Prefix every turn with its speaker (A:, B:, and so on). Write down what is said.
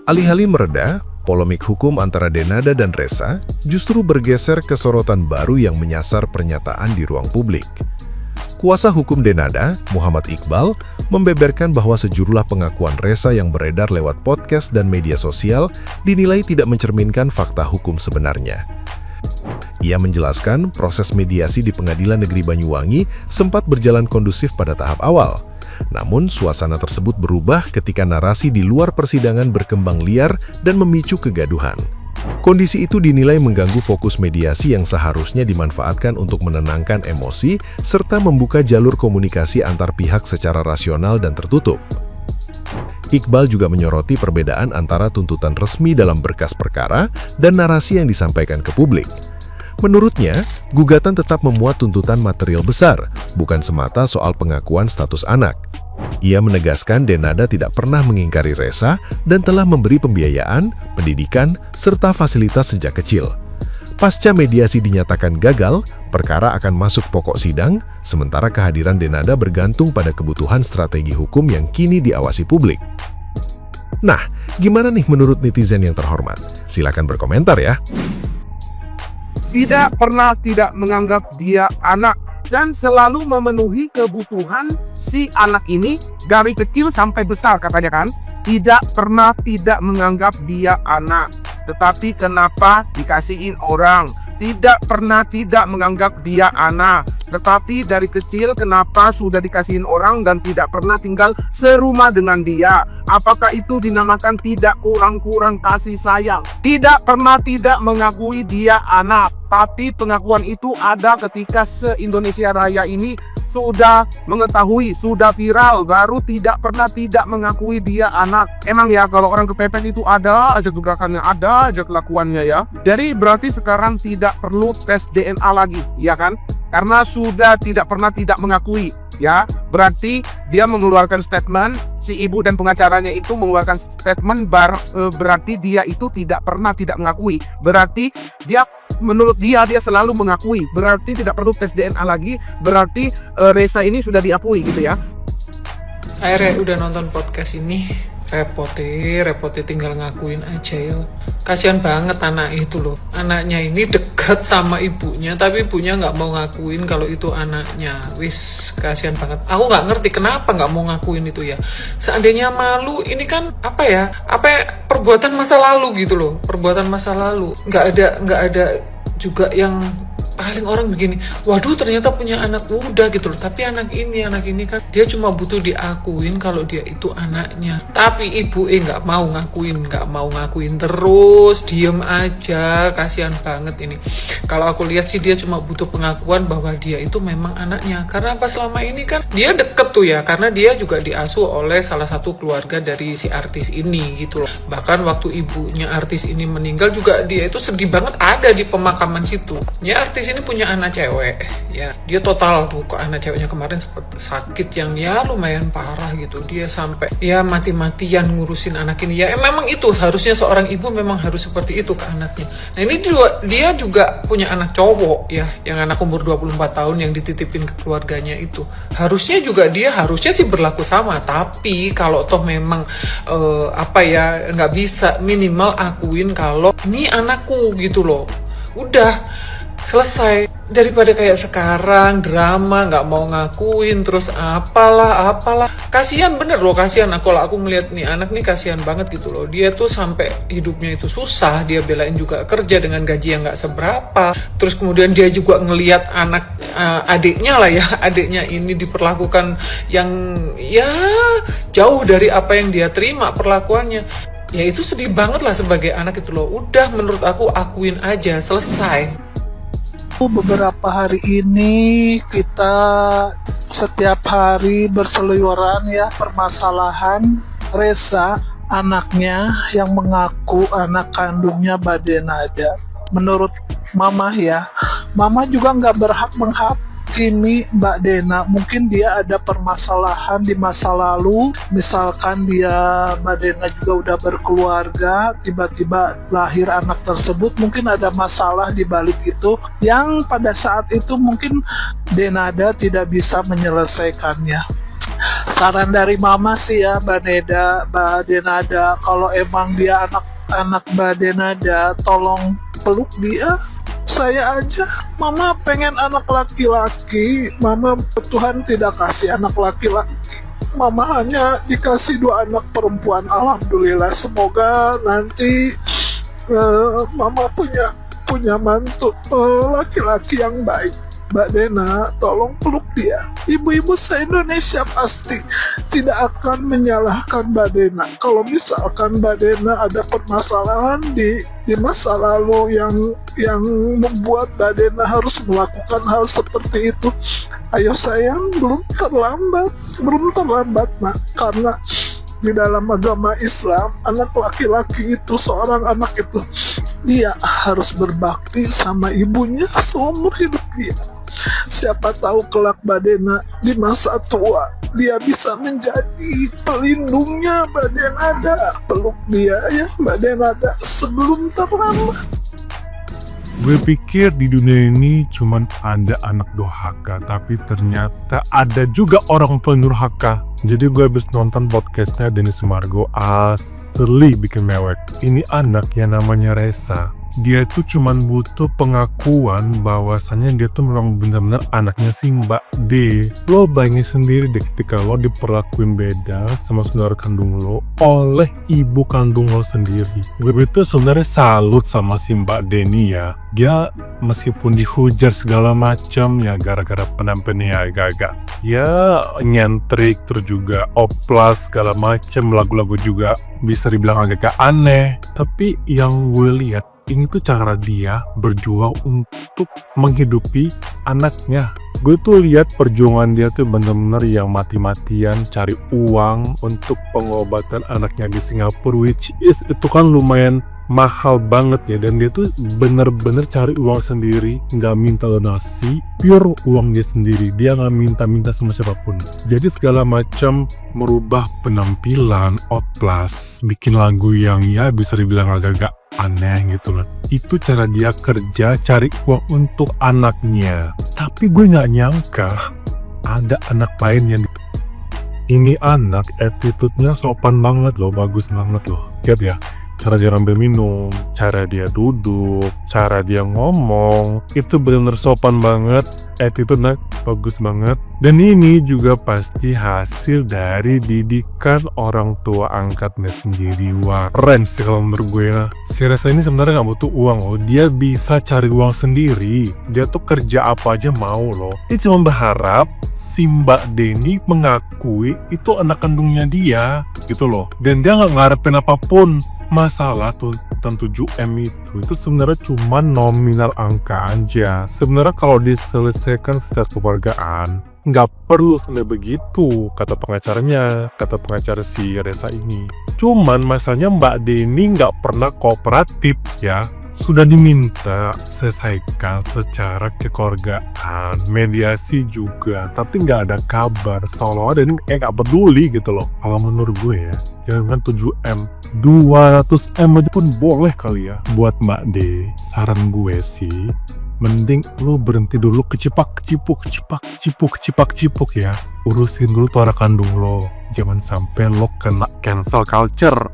A: Alih-alih mereda, polemik hukum antara Denada dan Ressa justru bergeser ke sorotan baru yang menyasar pernyataan di ruang publik. Kuasa hukum Denada, Muhammad Iqbal, membeberkan bahwa sejumlah pengakuan Ressa yang beredar lewat podcast dan media sosial dinilai tidak mencerminkan fakta hukum sebenarnya. Ia menjelaskan proses mediasi di Pengadilan Negeri Banyuwangi sempat berjalan kondusif pada tahap awal. Namun, suasana tersebut berubah ketika narasi di luar persidangan berkembang liar dan memicu kegaduhan. Kondisi itu dinilai mengganggu fokus mediasi yang seharusnya dimanfaatkan untuk menenangkan emosi serta membuka jalur komunikasi antar pihak secara rasional dan tertutup. Iqbal juga menyoroti perbedaan antara tuntutan resmi dalam berkas perkara dan narasi yang disampaikan ke publik. Menurutnya, gugatan tetap memuat tuntutan material besar, bukan semata soal pengakuan status anak. Ia menegaskan Denada tidak pernah mengingkari Ressa dan telah memberi pembiayaan, pendidikan, serta fasilitas sejak kecil. Pasca mediasi dinyatakan gagal, perkara akan masuk pokok sidang, sementara kehadiran Denada bergantung pada kebutuhan strategi hukum yang kini diawasi publik. Nah, gimana nih menurut netizen yang terhormat? Silakan berkomentar ya.
B: Tidak pernah tidak menganggap dia anak dan selalu memenuhi kebutuhan si anak ini dari kecil sampai besar, katanya kan. Tidak pernah tidak menganggap dia anak, tetapi kenapa dikasihin orang? Tidak pernah tidak menganggap dia anak, tetapi dari kecil kenapa sudah dikasihin orang dan tidak pernah tinggal serumah dengan dia? Apakah itu dinamakan tidak kurang-kurang kasih sayang? Tidak pernah tidak mengakui dia anak, tapi pengakuan itu ada ketika se-Indonesia Raya ini sudah mengetahui, sudah viral, baru tidak pernah tidak mengakui dia anak. Emang ya, kalau orang kepepet itu ada aja gebrakannya, ada aja kelakuannya ya. Jadi berarti sekarang tidak perlu tes DNA lagi, ya kan? Karena sudah tidak pernah tidak mengakui, ya. Berarti dia mengeluarkan statement, si ibu dan pengacaranya itu mengeluarkan statement, berarti dia itu tidak pernah tidak mengakui. Berarti dia, menurut dia selalu mengakui. Berarti tidak perlu tes DNA lagi, berarti Ressa ini sudah diakui gitu ya.
C: Akhirnya udah nonton podcast ini, repot tinggal ngakuin aja ya. Kasian banget anak itu loh. Anaknya ini dekat sama ibunya, tapi ibunya nggak mau ngakuin kalau itu anaknya. Wis, kasian banget. Aku nggak ngerti kenapa nggak mau ngakuin itu ya. Seandainya malu, ini kan perbuatan masa lalu gitu loh. Perbuatan masa lalu. Nggak ada juga yang paling orang begini, waduh ternyata punya anak muda gitu loh. Tapi anak ini kan dia cuma butuh diakuin kalau dia itu anaknya. Tapi ibu nggak mau ngakuin terus diem aja. Kasihan banget ini. Kalau aku lihat sih dia cuma butuh pengakuan bahwa dia itu memang anaknya. Karena pas selama ini kan dia deket tuh ya, karena dia juga diasuh oleh salah satu keluarga dari si artis ini gitu loh. Bahkan waktu ibunya artis ini meninggal juga dia itu sedih banget ada di pemakaman situ. Ya artis ini punya anak cewek ya, dia total tuh ke anak ceweknya kemarin sempat sakit yang ya lumayan parah gitu, dia sampai ya mati-matian ngurusin anak ini ya. Memang itu harusnya seorang ibu memang harus seperti itu ke anaknya. Nah ini dia juga punya anak cowok ya, yang anak umur 24 tahun yang dititipin ke keluarganya itu. Harusnya sih berlaku sama, tapi kalau toh memang nggak bisa, minimal akuin kalau ini anakku gitu loh. Udah selesai, daripada kayak sekarang drama nggak mau ngakuin terus apalah. Kasihan bener loh, kasihan. Kalau aku ngeliat nih anak nih kasihan banget gitu loh. Dia tuh sampai hidupnya itu susah, dia belain juga kerja dengan gaji yang nggak seberapa. Terus kemudian dia juga ngeliat adiknya ini diperlakukan yang ya jauh dari apa yang dia terima perlakuannya. Ya itu sedih banget lah sebagai anak itu loh. Udah menurut aku akuin aja, selesai.
D: Beberapa hari ini kita setiap hari berseliweran ya permasalahan Ressa, anaknya yang mengaku anak kandungnya Mbak Denada. Menurut Mama ya, Mama juga nggak berhak menghakimi Mbak Dena. Mungkin dia ada permasalahan di masa lalu, misalkan Mbak Dena juga udah berkeluarga, tiba-tiba lahir anak tersebut, mungkin ada masalah di balik itu yang pada saat itu mungkin Denada tidak bisa menyelesaikannya. saran dari mama sih ya Mbak Denada, kalau emang dia anak Mbak Denada, tolong peluk dia. Saya aja, mama pengen anak laki-laki. Mama, Tuhan tidak kasih anak laki-laki. Mama hanya dikasih 2 anak perempuan. Alhamdulillah, semoga nanti mama punya mantu laki-laki yang baik. Mbak Dena, tolong peluk dia. Ibu-ibu se-Indonesia pasti tidak akan menyalahkan Mbak Dena. Kalau misalkan Mbak Dena ada permasalahan di masa lalu yang membuat Mbak Dena harus melakukan hal seperti itu, ayo sayang, belum terlambat nak, karena di dalam agama Islam, anak laki-laki itu, seorang anak itu, dia harus berbakti sama ibunya seumur hidup dia. Siapa tahu kelak Mbak Dena di masa tua, dia bisa menjadi pelindungnya Mbak Denada. Peluk dia ya Mbak Denada sebelum terlambat.
E: Gue pikir di dunia ini cuman ada anak durhaka, tapi ternyata ada juga orang tua durhaka. Jadi gue habis nonton podcastnya Denny Sumargo, asli bikin mewek. Ini anak yang namanya Resa. Dia tuh cuman butuh pengakuan bahwasannya dia tuh memang benar-benar anaknya si Mbak D. Lo bayangin sendiri deh ketika lo diperlakuin beda sama saudara kandung lo oleh ibu kandung lo sendiri. Gue tuh sebenarnya salut sama si Mbak D nih ya. Dia meskipun dihujat segala macam ya gara-gara penampilannya agak-agak ya nyentrik, terus juga oplas segala macam, lagu-lagu juga bisa dibilang agak aneh. Tapi yang gue lihat, ini tuh cara dia berjuang untuk menghidupi anaknya. Gue tuh lihat perjuangan dia tuh bener-bener yang mati-matian cari uang untuk pengobatan anaknya di Singapura, which is itu kan lumayan mahal banget ya, dan dia tuh bener-bener cari uang sendiri, nggak minta donasi, pure uang dia sendiri, dia nggak minta-minta sama siapapun. Jadi segala macam merubah penampilan, oplas, bikin lagu yang ya bisa dibilang agak-agak aneh gitu loh. Itu cara dia kerja cari uang untuk anaknya. Tapi gue nggak nyangka ada anak lain yang ini anak attitude-nya sopan banget loh, bagus banget loh. Lihat ya, cara dia ambil minum, cara dia duduk, cara dia ngomong, itu benar-benar sopan banget, attitude-nya bagus banget. Dan ini juga pasti hasil dari didikan orang tua angkatnya sendiri. Wah, keren sih kalau menurut gue. Si Resa ini sebenarnya gak butuh uang loh, dia bisa cari uang sendiri, dia tuh kerja apa aja mau loh. Dia cuma berharap si Mbak Denny mengakui itu anak kandungnya dia gitu loh, dan dia gak ngarepin apapun. Masalah tuntutan 7M itu sebenarnya cuma nominal angka aja. Sebenarnya kalau diselesaikan secara keluargaan nggak perlu sampai begitu, kata pengacaranya, kata pengacara si Resa ini. Cuman masalahnya Mbak Denny nggak pernah kooperatif ya. Sudah diminta selesaikan secara kekeluargaan, mediasi juga, tapi nggak ada kabar. Seolah-olah Denny nggak peduli gitu loh. Kalau menurut gue ya, jangan 7M, 200M aja pun boleh kali ya buat Mbak D. Saran gue sih, mending lo berhenti dulu kecipak cipuk ya. Urusin dulu tuh anak kandung lo, jangan sampai lo kena cancel culture.